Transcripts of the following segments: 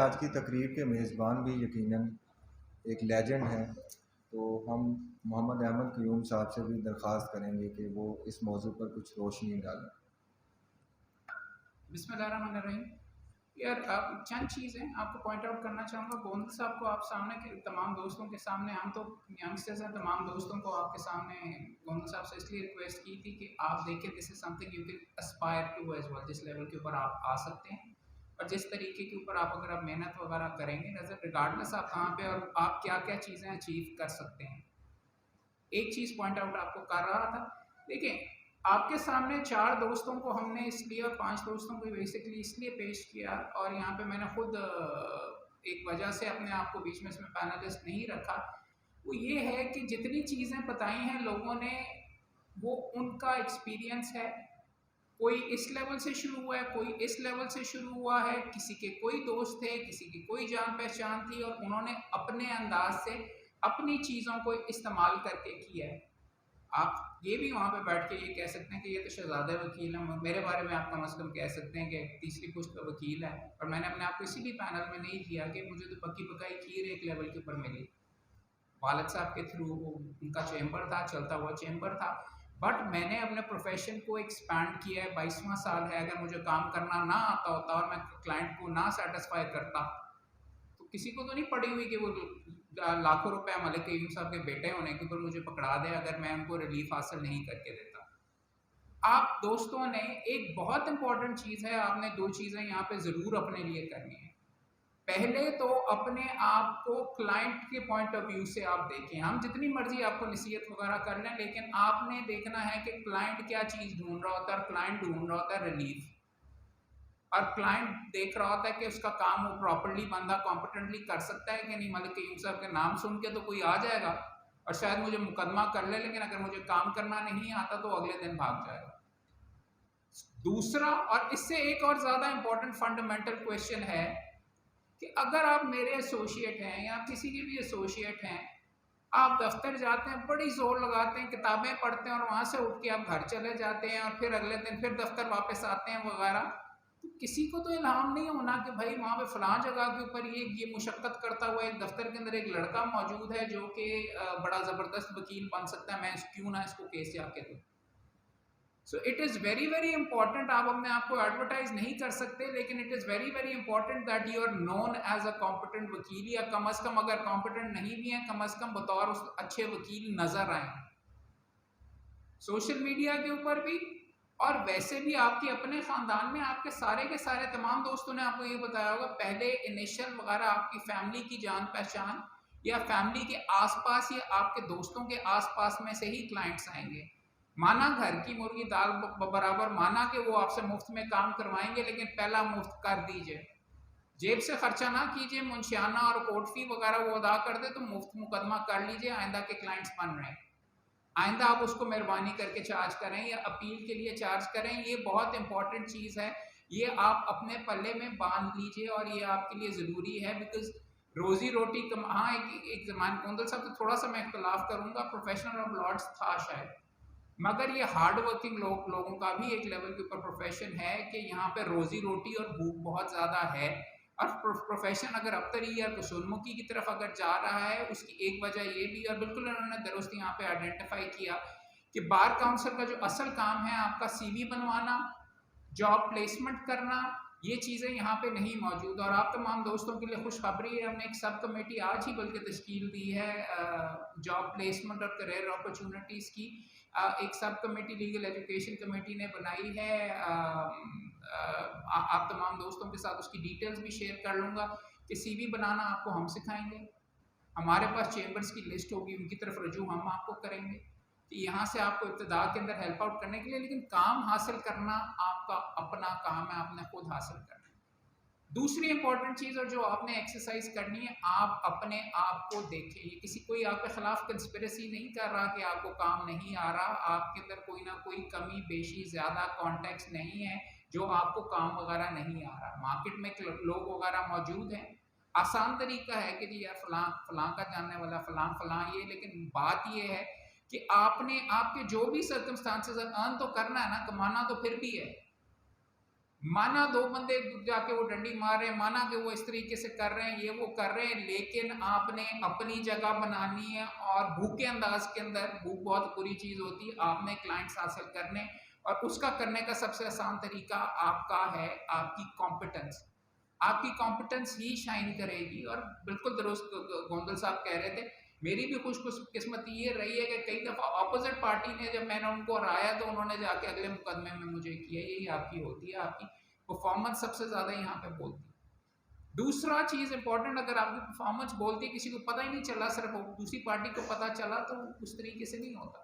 आज की तकरीब के मेज़बान भी यकीनन एक लेजेंड हैं, तो हम मोहम्मद अहमद क़यूम साहब से भी दरख्वास्त करेंगे कि वो इस मौजू पर कुछ रोशनी डालें। बिस्मिल्लाहिर्रहमानिर्रहीम। यार चंद चीज़ें आपको पॉइंट आउट करना चाहूँगा। गोंदल साहब को आप सामने के तमाम दोस्तों के सामने, हम तो यंगस्टर्स हैं, तमाम दोस्तों को आपके सामने गोंदल साहब से इसलिए रिक्वेस्ट की थी कि आप देखें this is something you can aspire to as well. जिस लेवल के ऊपर आप आ सकते हैं और जिस तरीके के ऊपर आप अगर आप मेहनत वगैरह करेंगे, रिगार्डलेस आप कहाँ पे और आप क्या क्या चीज़ें अचीव कर सकते हैं। एक चीज़ पॉइंट आउट आपको कर रहा था, देखिए आपके सामने 4 दोस्तों को हमने इसलिए और 5 दोस्तों को बेसिकली इसलिए पेश किया और यहाँ पे मैंने खुद एक वजह से अपने आप को बीच में इसमें पैनलिस्ट नहीं रखा। वो ये है कि जितनी चीज़ें बताई हैं लोगों ने, वो उनका एक्सपीरियंस है। कोई इस लेवल से शुरू हुआ है, कोई इस लेवल से शुरू हुआ है, किसी के कोई दोस्त थे, किसी की कोई जान पहचान थी और उन्होंने अपने अंदाज से अपनी चीज़ों को इस्तेमाल करके किया है। आप ये भी वहाँ पे बैठ के ये कह सकते हैं कि ये तो शहज़ादे वकील हैं, मेरे बारे में आप कम से कम कह सकते हैं कि तीसरी पुश्त का वकील है। और मैंने अपने आप को किसी भी पैनल में नहीं किया कि मुझे तो पक्की पकाई खीर एक लेवल के ऊपर मिली। वालिद साहब के थ्रू उनका चैम्बर था, चलता हुआ चैम्बर था। बट मैंने अपने प्रोफेशन को एक्सपैंड किया है, 22वां साल है। अगर मुझे काम करना ना आता होता और मैं क्लाइंट को ना सेटिस्फाई करता, तो किसी को तो नहीं पड़ी हुई कि वो लाखों रुपए मलिक क़यूम साहब के बेटे होने के ऊपर मुझे पकड़ा दे अगर मैं उनको रिलीफ हासिल नहीं करके देता। आप दोस्तों ने एक बहुत इंपॉर्टेंट चीज़ है, आपने 2 चीज़ें यहाँ पे ज़रूर अपने लिए करनी है। पहले तो अपने आप को क्लाइंट के पॉइंट ऑफ व्यू से आप देखें। हम जितनी मर्जी आपको नसीहत वगैरह कर लें, लेकिन आपने देखना है कि क्लाइंट क्या चीज़ ढूंढ रहा होता है। और क्लाइंट ढूंढ रहा होता है रिलीफ, और क्लाइंट देख रहा होता है कि उसका काम वो प्रॉपर्ली बंदा कॉम्पिटेंटली कर सकता है कि नहीं। मलिक क़यूम साहब के नाम सुन के तो कोई आ जाएगा और शायद मुझे मुकदमा कर ले, लेकिन अगर मुझे काम करना नहीं आता तो अगले दिन भाग जाएगा। दूसरा, और इससे एक और ज़्यादा इंपॉर्टेंट फंडामेंटल क्वेश्चन है कि अगर आप मेरे एसोसिएट हैं या किसी के भी एसोसिएट हैं, आप दफ्तर जाते हैं, बड़ी जोर लगाते हैं, किताबें पढ़ते हैं और वहाँ से उठ के आप घर चले जाते हैं और फिर अगले दिन फिर दफ्तर वापस आते हैं वगैरह, तो किसी को तो इल्हाम नहीं होना कि भाई वहाँ पे फलां जगह के ऊपर ये मुशक्कत करता हुआ एक दफ्तर के अंदर एक लड़का मौजूद है जो कि बड़ा ज़बरदस्त वकील बन सकता है, मैं क्यों ना इसको केस जाके दूँ। So it is very very important. आप अपने आप को एडवर्टाइज नहीं कर सकते, लेकिन it is very very important that you are known as a competent वकील, या कम अज़ कम अगर कॉम्पिटेंट नहीं भी हैं, कम अज़ कम बतौर उस अच्छे वकील नज़र आए सोशल मीडिया के ऊपर भी। और वैसे भी आपके अपने ख़ानदान में आपके सारे के सारे तमाम दोस्तों ने आपको ये बताया होगा, पहले इनिशियल वगैरह आपकी फैमिली की जान पहचान या फैमिली के आसपास या आपके दोस्तों के आसपास में से ही क्लाइंट्स आएंगे। माना घर की मुर्गी दाल बराबर, माना कि वो आपसे मुफ्त में काम करवाएंगे, लेकिन पहला मुफ्त कर दीजिए, जेब से खर्चा ना कीजिए, मुंशियाना और कोर्ट फी वगैरह वो अदा कर दे तो मुफ्त मुकदमा कर लीजिए। आइंदा के क्लाइंट्स बन रहे हैं, आइंदा आप उसको मेहरबानी करके चार्ज करें या अपील के लिए चार्ज करें। ये बहुत इंपॉर्टेंट चीज़ है, ये आप अपने पल्ले में बांध लीजिए और ये आपके लिए ज़रूरी है। बिकॉज रोजी रोटी कम, हाँ एक ज़मान गोंदल साहब तो थोड़ा सा मैं इख्तलाफ करूँगा, प्रोफेशनल ऑफ लॉर्ड्स था शायद, मगर ये हार्ड वर्किंग लोगों का भी एक लेवल के ऊपर प्रोफेशन है कि यहाँ पे रोजी रोटी और भूख बहुत ज़्यादा है। और प्रोफेशन अगर अबतरी या कुसुलमुखी की तरफ अगर जा रहा है, उसकी एक वजह ये भी, और बिल्कुल उन्होंने दुरुस्त यहाँ पे आइडेंटिफाई किया कि बार काउंसिल का जो असल काम है आपका सीवी बनवाना, जॉब प्लेसमेंट करना, ये चीज़ें यहाँ पे नहीं मौजूद। और आप तमाम दोस्तों के लिए खुशखबरी है, हमने एक सब कमेटी आज ही बल्कि तश्कील दी है जॉब प्लेसमेंट और करियर अपॉर्चुनिटीज़ की। एक sub committee legal education committee ने बनाई है। आप तमाम दोस्तों के साथ उसकी डिटेल्स भी शेयर कर लूँगा कि सीवी बनाना आपको हम सिखाएंगे, हमारे पास चेम्बर्स की लिस्ट होगी, उनकी तरफ रजू हम आपको करेंगे कि यहाँ से आपको इब्तिदा के अंदर हेल्प आउट करने के लिए। लेकिन काम हासिल करना आपका अपना काम है, आपने खुद हासिल करना है। दूसरी इंपॉर्टेंट चीज़ और जो आपने एक्सरसाइज करनी है, आप अपने आप को देखें। ये किसी कोई आपके खिलाफ कंस्पिरेसी नहीं कर रहा कि आपको काम नहीं आ रहा, आपके अंदर कोई ना कोई कमी बेशी ज़्यादा कॉन्टेक्स्ट नहीं है जो आपको काम वगैरह नहीं आ रहा। मार्केट में लोग वगैरह मौजूद हैं, आसान तरीका है कि जी यार फलां फलां का जानने वाला फलां फलां ये, लेकिन बात ये है कि आपने आपके जो भी सर्कमस्टांसेस अर्न तो करना है ना, कमाना तो फिर भी है। माना दो बंदे जाके वो डंडी मार रहे हैं, माना कि वो इस तरीके से कर रहे हैं, ये वो कर रहे हैं, लेकिन आपने अपनी जगह बनानी है और भूखे अंदाज के अंदर, भूख बहुत बुरी चीज होती है, आपने क्लाइंट्स हासिल करने, और उसका करने का सबसे आसान तरीका आपका है आपकी कॉम्पिटेंस। आपकी कॉम्पिटेंस ही शाइन करेगी। और बिल्कुल दुरुस्त गोंदल साहब कह रहे थे, मेरी भी खुशकिस्मती ये रही है कि कई दफ़ा ऑपोजिट पार्टी ने, जब मैंने उनको हराया तो उन्होंने जाके अगले मुकदमे में मुझे किया। यही आपकी होती है, आपकी परफॉर्मेंस सबसे ज़्यादा यहाँ पे बोलती है। दूसरा चीज़ इंपॉर्टेंट, अगर आपकी परफॉर्मेंस बोलती है, किसी को पता ही नहीं चला, सिर्फ दूसरी पार्टी को पता चला, तो उस तरीके से नहीं होता।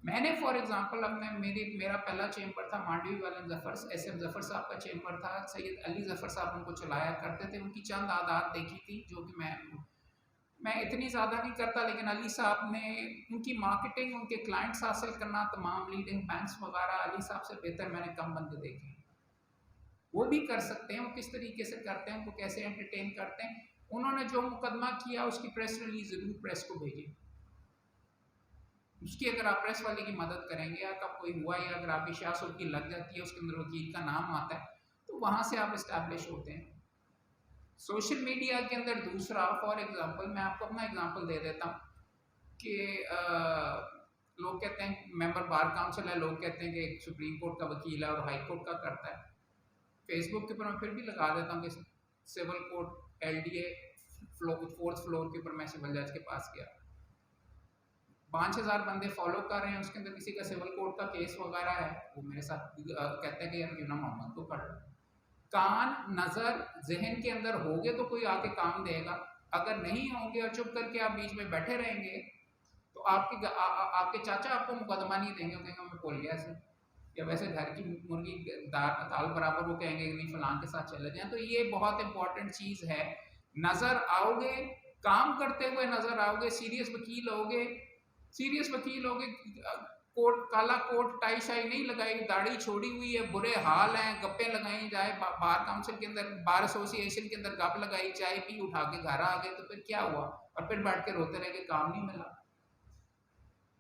मैंने फॉर एग्जांपल, अपने मेरा पहला चैम्बर था मांडवी वाले जफर, SM जफर साहब का चैम्बर था, सैयद अली जफर साहब उनको चलाया करते थे। उनकी चंद आदात देखी थी जो कि मैं इतनी ज़्यादा नहीं करता, लेकिन अली साहब ने उनकी मार्केटिंग, उनके क्लाइंट्स हासिल करना, तमाम लीडिंग बैंक्स वगैरह, अली साहब से बेहतर मैंने कम बंदे देखे। वो भी कर सकते हैं, वो किस तरीके से करते हैं, उनको कैसे एंटरटेन करते हैं। उन्होंने जो मुकदमा किया उसकी प्रेस रिलीज ज़रूर प्रेस को भेजिए, उसकी अगर आप प्रेस वाले की मदद करेंगे, या कब कोई हुआ या अगर आपकी शासुर की लग जाती है, उसके अंदर वकील का नाम आता है, तो वहाँ से आप इस्टेब्लिश होते हैं। सोशल मीडिया के अंदर दूसरा, फॉर एग्जांपल मैं आपको अपना एग्जांपल दे देता हूँ कि लोग कहते हैं मेंबर बार काउंसिल है, लोग कहते हैं कि एक सुप्रीम कोर्ट का वकील है और हाई कोर्ट का करता है। फेसबुक के ऊपर मैं फिर भी लगा देता हूँ कि civil court LDA 4th floor के ऊपर मैं सिविल जज के पास गया, 5000 बंदे फॉलो कर रहे हैं, उसके अंदर किसी का सिविल कोर्ट का केस वगैरह है, वो मेरे साथ कहते हैं कि यार यूना मोहम्मद को कर लो। कान नजर जहन के अंदर होगे तो कोई आके काम देगा, अगर नहीं होंगे और चुप करके आप बीच में बैठे रहेंगे तो आपके चाचा आपको मुकदमा नहीं देंगे, कहेंगे मैं भूल गया से, या वैसे घर की मुर्गी दाल बराबर, वो कहेंगे नहीं फलान के साथ चले जाएं। तो ये बहुत इंपॉर्टेंट चीज है, नजर आओगे, काम करते हुए नजर आओगे, सीरियस वकील होगे, कोट काला कोट टाई शाई नहीं लगाई, दाढ़ी छोड़ी हुई है, बुरे हाल हैं, गप्पे लगाई जाए, बार काउंसिल के अंदर, बार एसोसिएशन के अंदर गप लगाई, चाय पी, उठा के घर आ गए, तो फिर क्या हुआ, और फिर बैठ के रोते रहे कि काम नहीं मिला।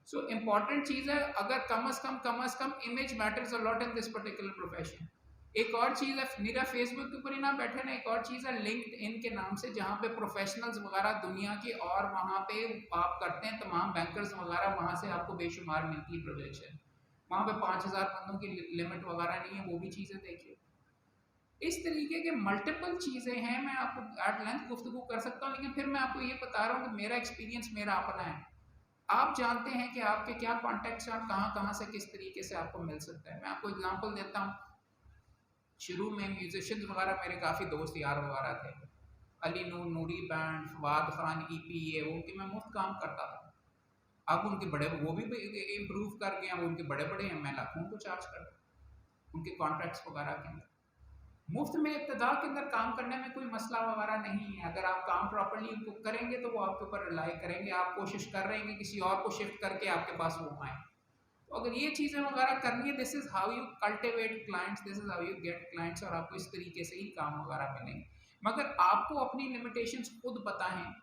सो इम्पॉर्टेंट चीज है, अगर कम अज कम image matters a lot in this particular profession. एक और चीज़ है, मेरा फेसबुक के ऊपर ही ना बैठे ना, एक और चीज़ है लिंक्डइन के नाम से, जहाँ पे प्रोफेशनल्स वगैरह दुनिया के, और वहाँ पे आप करते हैं तमाम बैंकर्स वगैरह, वहाँ से आपको बेशुमार मिलती है प्रोजेक्शन। वहाँ पे 5000 बंदों की लिमिट वगैरह नहीं है, वो भी चीज़ें देखिए। इस तरीके के मल्टीपल चीज़ें हैं, मैं आपको एट लेंथ गुफ्तगू कर सकता हूँ, लेकिन फिर मैं आपको ये बता रहा हूँ कि मेरा एक्सपीरियंस मेरा अपना है। आप जानते हैं कि आपके क्या कॉन्टेक्ट्स हैं, कहाँ से किस तरीके से आपको मिल सकता है। मैं आपको एग्जांपल देता हूँ, शुरू में म्यूजिशियंस वगैरह मेरे काफ़ी दोस्त यार वगैरह थे, अली नूर, नूरी बैंड, फवाद खान, EP, ये वो, कि मैं मुफ्त काम करता था। अब उनके बड़े, वो भी इम्प्रूव कर गए, अब उनके बड़े हैं, मैं लाखों को चार्ज करता उनके कॉन्ट्रैक्ट्स वगैरह के अंदर। मुफ्त में इब्तदा के अंदर काम करने में कोई मसला वगैरह नहीं है, अगर आप काम प्रॉपरली उनको करेंगे तो वो आपके ऊपर रिलाई करेंगे, आप कोशिश कर रहे हैं कि किसी और को शिफ्ट करके आपके पास वो आए। तो अगर ये चीज़ें वगैरह करनी है, this is how you cultivate clients, this is how you get clients, और आपको इस तरीके से ही काम वगैरह मिलेंगे। मगर आपको अपनी लिमिटेशंस खुद पता हैं,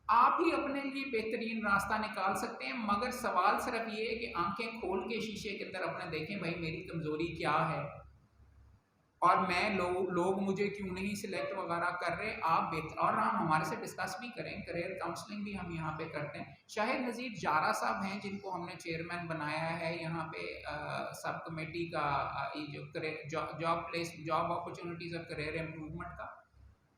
आप ही अपने लिए बेहतरीन रास्ता निकाल सकते हैं। मगर सवाल सिर्फ ये है कि आंखें खोल के शीशे के अंदर अपने देखें, भाई मेरी कमज़ोरी क्या है, और मैं लोग मुझे क्यों नहीं सिलेक्ट वगैरह कर रहे। आप बेहतर, और हम हमारे से डिस्कस भी करें, करियर काउंसलिंग भी हम यहाँ पे करते हैं। शाहिद नज़ीर जारा साहब हैं, जिनको हमने चेयरमैन बनाया है यहाँ पे सब कमेटी का, ये जो जॉब अपॉर्चुनिटीज़ और करियर इम्प्रूवमेंट का,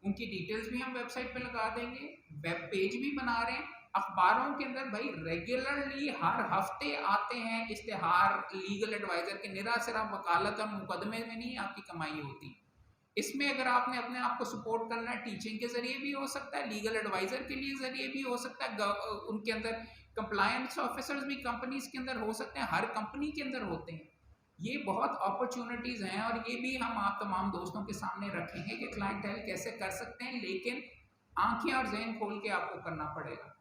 उनकी डिटेल्स भी हम वेबसाइट पे लगा देंगे, वेब पेज भी बना रहे हैं। अखबारों के अंदर भाई रेगुलरली हर हफ्ते आते हैं इश्तिहार लीगल एडवाइजर के, निरा सिरा वकालत और मुकदमे में नहीं आपकी कमाई होती। इसमें अगर आपने अपने आप को सपोर्ट करना है, टीचिंग के जरिए भी हो सकता है, लीगल एडवाइजर के लिए जरिए भी हो सकता है, उनके अंदर कंप्लायंस ऑफिसर्स भी कंपनीज के अंदर हो सकते हैं, हर कंपनी के अंदर होते हैं। ये बहुत अपॉर्चुनिटीज़ हैं, और ये भी हम आप तमाम दोस्तों के सामने रखेंगे कि क्लाइंटेल कैसे कर सकते हैं, लेकिन आंखें और जहन खोल के आपको करना पड़ेगा।